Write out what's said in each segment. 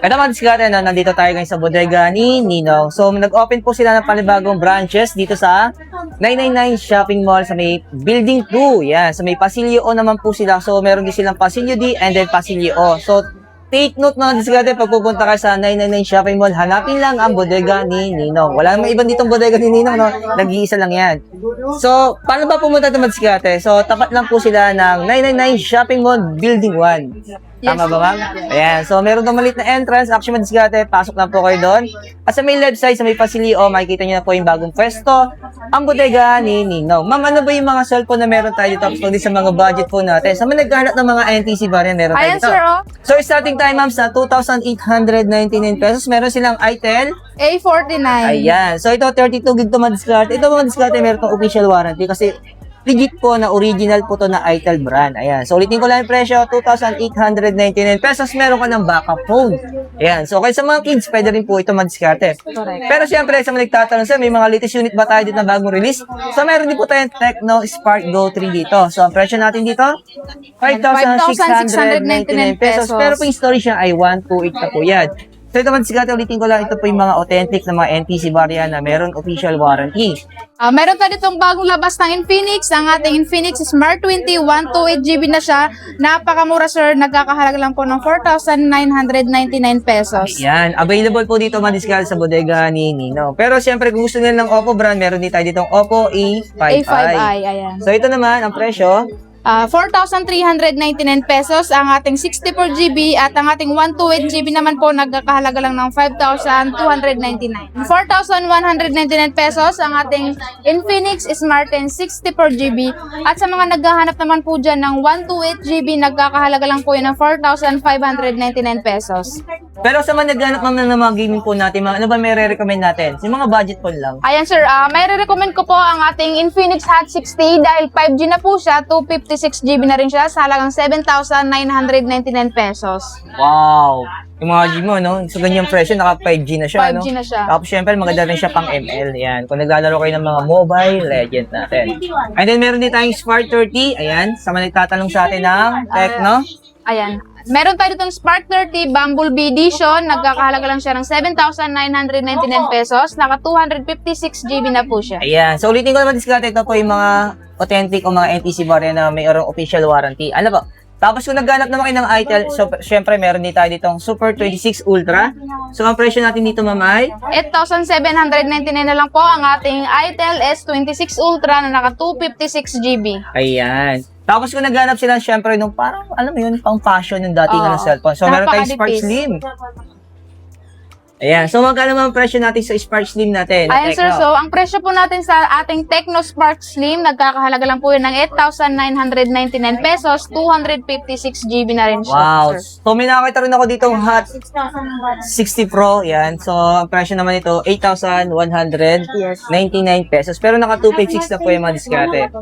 Ito mga diskarte, no, nandito tayo ngayon sa bodega ni Ninong. So, nag-open po sila ng panibagong branches dito sa 999 Shopping Mall sa may Building 2. Yan, sa may Pasilyo O naman po sila. So, meron din silang Pasilyo D and then Pasilyo O. So, take note mga diskarte, pag pupunta ka sa 999 Shopping Mall, hanapin lang ang bodega ni Ninong. Wala namang ibang ditong bodega ni Ninong, no? Nag-iisa lang yan. So, paano ba pumunta ito mga diskarte? So, tapat lang po sila ng 999 Shopping Mall Building 1. Tama ba, ma'am? Ayan. So, meron daw maliit na entrance. Actually, madiskarte, pasok lang po kayo doon. At sa may left side, sa may Pasilyo, makikita nyo na po yung bagong pwesto. Ang bodega ni Ninong. Ma'am, ano ba yung mga cellphone na meron tayo dito? Tapos sa mga budget po natin. Sa mga nagkahanap ng mga NTC variant, meron tayo dito. Ayan, sir, oh. So, starting time, ma'am, sa 2,899 pesos. Meron silang itel. A49. Ayan. So, ito, 32 gig to mga diskarte. Ito mga diskarte, meron tong official warranty. Kasi, legit po na original po to na itel brand. Ayan. So, ulitin ko lang yung presyo, 2,899 pesos. Meron ka ng backup phone. Ayan. So, kaya sa mga kids, pwede rin po ito madiskarte. Pero siyempre, sa mga nagtatanong sa may mga latest unit ba tayo dito na bagong release? So, meron din po tayong Tecno Spark Go 3 dito. So, ang presyo natin dito, 5,699 pesos. Pero po yung storage niya ay 128 na po yan. So, ito madiskarte, ulitin ko lang, ito po yung mga authentic na mga NTC variant na meron official warranty. Meron tayo ditong bagong labas ng Infinix. Ang ating Infinix Smart 20, 128GB na siya. Napakamura, sir. Nagkakahalaga lang po ng 4,999 pesos. Yan, available po dito mga diskarte sa bodega ni Nino. Pero siyempre, kung gusto nila ng Oppo brand, meron din tayo ditong Oppo A5i. A5i, ayan. So, ito naman, ang presyo, 4,399 pesos ang ating 64GB at ang ating 128GB naman po nagkakahalaga lang ng 5,299. 4,199 pesos ang ating Infinix Smart 10 64GB at sa mga naghahanap naman po dyan ng 128GB nagkakahalaga lang po yun ng 4,599 pesos. pero sa mga naghanap naman ng mga gaming po natin, ano ba may re-recommend natin? Yung mga budget phone lang. Ayan, sir, may re-recommend ko po ang ating Infinix Hot 60 dahil 5G na po siya, 256GB na rin siya sa halagang 7,999 pesos. Wow! Yung mga G mo, no? So, ganyang presyo, naka 5G na siya, 5G no? na siya. Tapos, syempre, maganda rin siya pang ML. Yan. Kung naglalaro kayo ng mga mobile legend natin. And then, meron din tayong Smart 30. Ayan. Sa mga nagtatanong sa atin ng Tecno. Ayan. Meron tayo ditong Spark 30 Bumblebee Edition. Nagkakahalaga lang siya ng 7,999 pesos. Naka 256GB na po siya. Ayan. So, ulitin ko naman diskarte. Ito po yung mga authentic o mga NTC variant na may official warranty. Ano ba? Tapos kung naghanap naman kayo ng itel, so, syempre meron din tayo ditong Super 26 Ultra. So, ang presyo natin dito, mamay, 8,799 na lang po ang ating itel S26 Ultra na naka 256GB. ayan. Tapos kung naghanap sila, syempre, nung parang, alam mo yun, pang fashion yung dating ng cellphone. So, meron tayong Spark Napakadipis. Slim. Ayan. So, magkano naman ang presyo natin sa Spark Slim natin? Ayan, sir, so ang presyo po natin sa ating Tecno Spark Slim, nagkakahalaga lang po yun ng 8,999 pesos, 256GB na rin siya, Wow. sir. So, may nakakita rin ako dito Hot 60 Pro. Yan. So, ang presyo naman ito, 8,199 pesos. Pero naka 256 na po yung mga diskarte.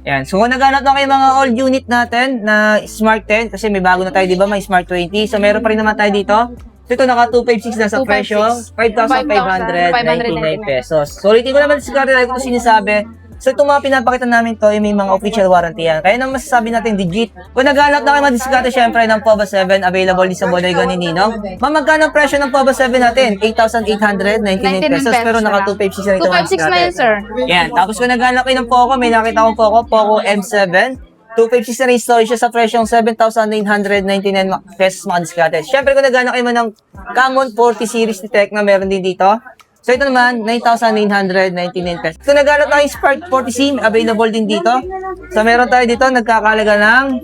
Yan. So, kung naghanap na kayo mga all unit natin na Smart 10, kasi may bago na tayo, di ba? May Smart 20. So, meron pa rin naman tayo dito. So, ito naka 256 na sa 256. presyo, 5,599 pesos. So, ulitin ko naman diskarte like ito sinasabi. So, itong mga pinapakita namin to, may mga official warranty yan. Kaya nang masasabi natin, legit. Kung naghanap na kayo madiskarte, syempre, ng POVA 7, available din sa bodega ni Ninong. Ma'am, magkano ang presyo ng POVA 7 natin? 8,899 pesos, pero naka 256 na ito 256 na yun, sir. Yan. Tapos kung naghanap kayo ng Poco, may nakita akong Poco M7. 256 na rin storage siya sa presyong 7,999 pesos mga diskarte. Siyempre kung naghanap kayo ng Camon 40 series ni Tecno, meron din dito. So ito naman, 9,999 pesos. Kung naghanap tayo yung Spark 40 SIM, available din dito. So meron tayo dito, nagkakalaga ng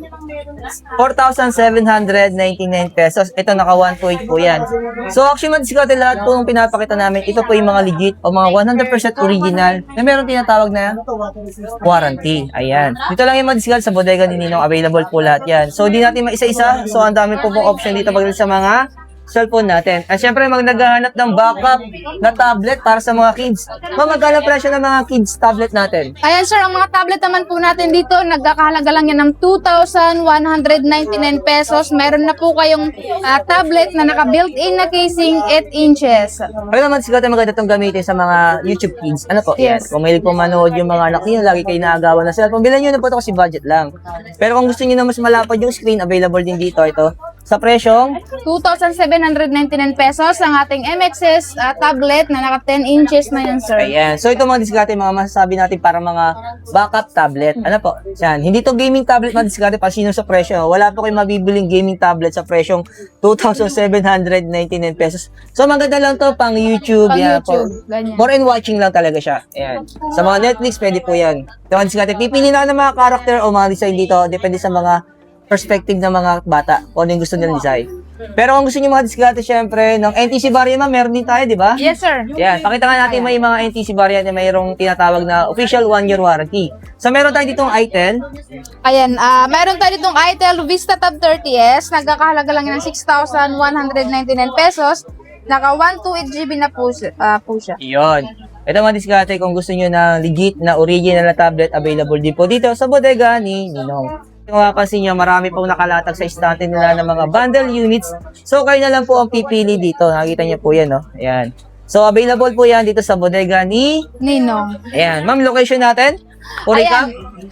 4,799 pesos. Ito, naka 128 po yan. So actually, madiskarte lahat po ng pinapakita namin. Ito po yung mga legit o mga 100% original na meron tinatawag na warranty. Ayan. Dito lang yung madiskarte sa bodega ni Ninong. Available po lahat yan. So di natin maisa-isa. So ang dami po pong option dito pagdating sa mga cellphone natin. At syempre, naghahanap ng backup na tablet para sa mga kids. Magkano presyo ng mga kids tablet natin? Ayan, sir, ang mga tablet naman po natin dito, nagkakahalaga lang yan ng 2,199 pesos. Meron na po kayong tablet na naka-built-in na casing 8 inches. Ano naman siguro maganda itong gamitin sa mga YouTube kids? Ano po? Yes. Yan. Kung mahilig po manood yung mga anak niyo, lagi kayo naagawan na cellphone, bilhan nyo na po ito kasi budget lang. Pero kung gusto niyo na mas malapad yung screen, available din dito ito. sa presyong 2,799 pesos ang ating MXS tablet na naka 10 inches na yan, sir. Ayan. So, ito mga diskarte, mga masasabi natin para mga backup tablet. Ano po? Yan. Hindi to gaming tablet mga diskarte pa sino sa presyo. Wala po kayong mabibiling gaming tablet sa presyong 2,799 pesos. So, maganda lang to pang YouTube. Pang yan, YouTube, ganyan. more in watching lang talaga siya. Ayan. Sa mga Netflix, pwede po yan. Ito mga diskarte, pipili na ng mga character o mga design dito. Depende sa mga perspective ng mga bata kung ano yung gusto nilang design. Pero kung gusto niyo mga diskarte, syempre, ng NTC variant, meron din tayo, di ba? Yes, sir. Yan, pakita nga natin may mga NTC variant na mayroong tinatawag na official 1-year warranty. So, meron tayo ditong i10. Ayan, meron tayo ditong Itel Vista Tab 30S. Nagkakahalaga lang yan ng 6,199 pesos. Naka 128GB na po siya. Iyon. Ito mga diskarte, kung gusto niyo na legit na original na tablet, available din po dito sa bodega ni Ninong. Kung mapapansin nyo, marami pong nakalatag sa istante nila ng mga bundle units. So, kayo na lang po ang pipili dito. Nakikita nyo po yan, no? Ayan. So, available po yan dito sa bodega ni Ninong. Ayan. Ma'am, location natin? Purika?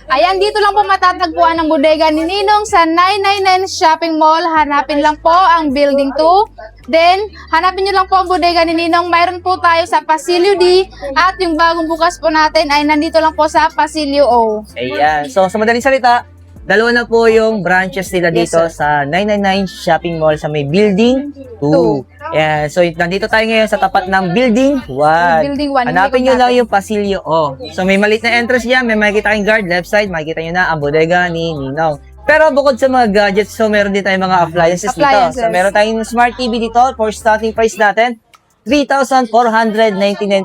Ayan, dito lang po matatagpuan ang bodega ni Ninong sa 999 Shopping Mall. Hanapin lang po ang Building 2. Then, hanapin nyo lang po ang bodega ni Ninong. Mayroon po tayo sa Pasilio D. At yung bagong bukas po natin ay nandito lang po sa Pasilio O. Ayan. So, sa madaling salita, dalawa na po yung branches nila Yes, dito sir. sa 999 Shopping Mall sa may Building 2. Ayan. So, nandito tayo ngayon sa tapat ng Building 1. Building 1. Hanapin nyo lang yung Pasilio O. So, may maliit na entrance dyan. May makikita kayong guard. Left side, makikita nyo na ang bodega ni Ninong. Pero bukod sa mga gadgets, so meron din tayong mga appliances dito. Appliances. So, meron tayong Smart TV dito for starting price natin. 3,499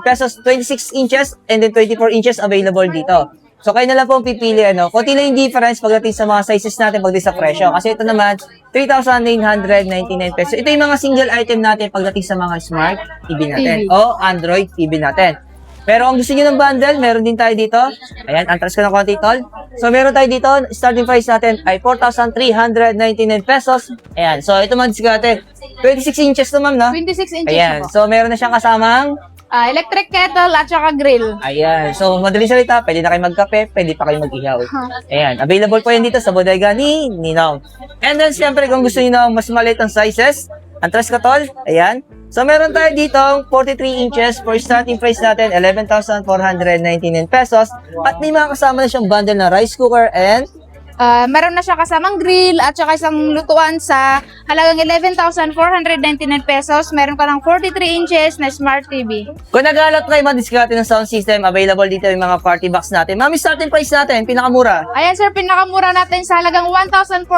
pesos, 26 inches, and then 24 inches available dito. So, kayo na lang po ang pipili, ano. Kunti lang yung difference pagdating sa mga sizes natin pagdating sa presyo. Kasi ito naman, 3,999 pesos. Ito yung mga single item natin pagdating sa mga smart TV natin TV. o Android TV natin. Pero kung gusto nyo ng bundle, meron din tayo dito. Ayan, antras ko ng konti, tol. So, meron tayo dito, starting price natin ay 4,399 pesos. Ayan, so ito mga diskarte. 26 inches to, ma'am, no? 26 inches Ayan, po. so meron na siyang kasamang Electric kettle at saka grill. ayan. So, madaling salita, pwede na kayo magkape, pwede pa kayo mag-ihaw. Ayan, available po yan dito sa bodega ni Ninong. And then, siyempre, kung gusto niyo ng mas maliit ang sizes, antras ka, tol. Ayan. So, meron tayo dito 43 inches for starting price natin, 11,499 pesos. At may mga kasama na siyang bundle na rice cooker and Meron na siya kasamang grill at saka isang lutuan sa halagang 11,499 pesos. Meron ka ng 43 inches na Smart TV. kung nag-aalap kayo madiskarte ng sound system, available dito yung mga party box natin. Mami, starting price natin, pinakamura. Ayan sir, pinakamura natin sa halagang 1,499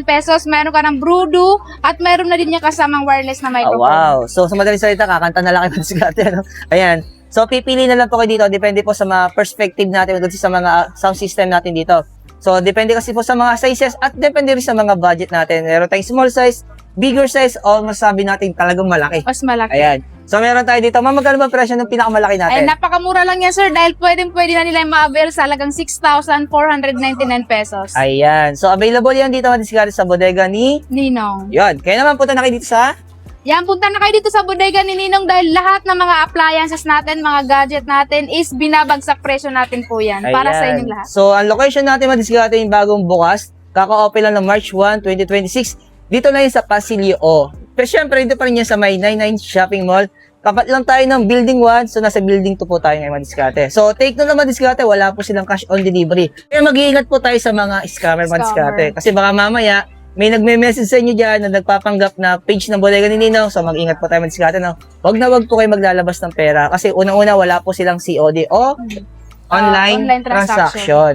pesos. Meron ka ng Brudo at meron na din niya kasamang wireless na Oh, microphone. wow. So, sa madaling salita, kakanta na lang kayo madiskarte. Ano? Ayan. So, pipili na lang po kayo dito. Depende po sa mga perspective natin kasi sa mga sound system natin dito. So, depende kasi po sa mga sizes at depende rin sa mga budget natin. Meron tayong small size, bigger size, o masabi natin talagang malaki. Mas malaki. Ayan. So, meron tayo dito. Ma'am, magkano ba presyo ng pinakamalaki natin? Ay, napakamura lang yan sir dahil pwede na nila ma-avail sa halagang 6,499 pesos. Ayan. So, available yan dito madiskarte sa bodega ni Ninong. Yun. Kaya naman punta na kayo dito sa Yan, punta na kayo dito sa bodega ni Ninong dahil lahat ng mga appliances natin, mga gadget natin is binabagsak presyo natin po yan para sa Ayan. inyong lahat. So, ang location natin madiskarte yung bagong bukas. Kaka-open lang ng March 1, 2026. Dito na yun sa Pasilio O. Pero syempre, dito pa rin yan sa may 99 Shopping Mall. Kapat lang tayo ng Building 1, so nasa Building 2 po tayo ngayon madiskarte. So, take note naman madiskarte, wala po silang cash on delivery. Kaya mag-iingat po tayo sa mga scammer madiskarte. Kasi baka mamaya, may nagme-message sa inyo dyan na nagpapanggap na page ng bodega ni Ninong. So, mag-ingat po tayo madiskarte. No? Wag na wag po kayo maglalabas ng pera. Kasi unang-una, wala po silang COD o online Online transaction. transaction.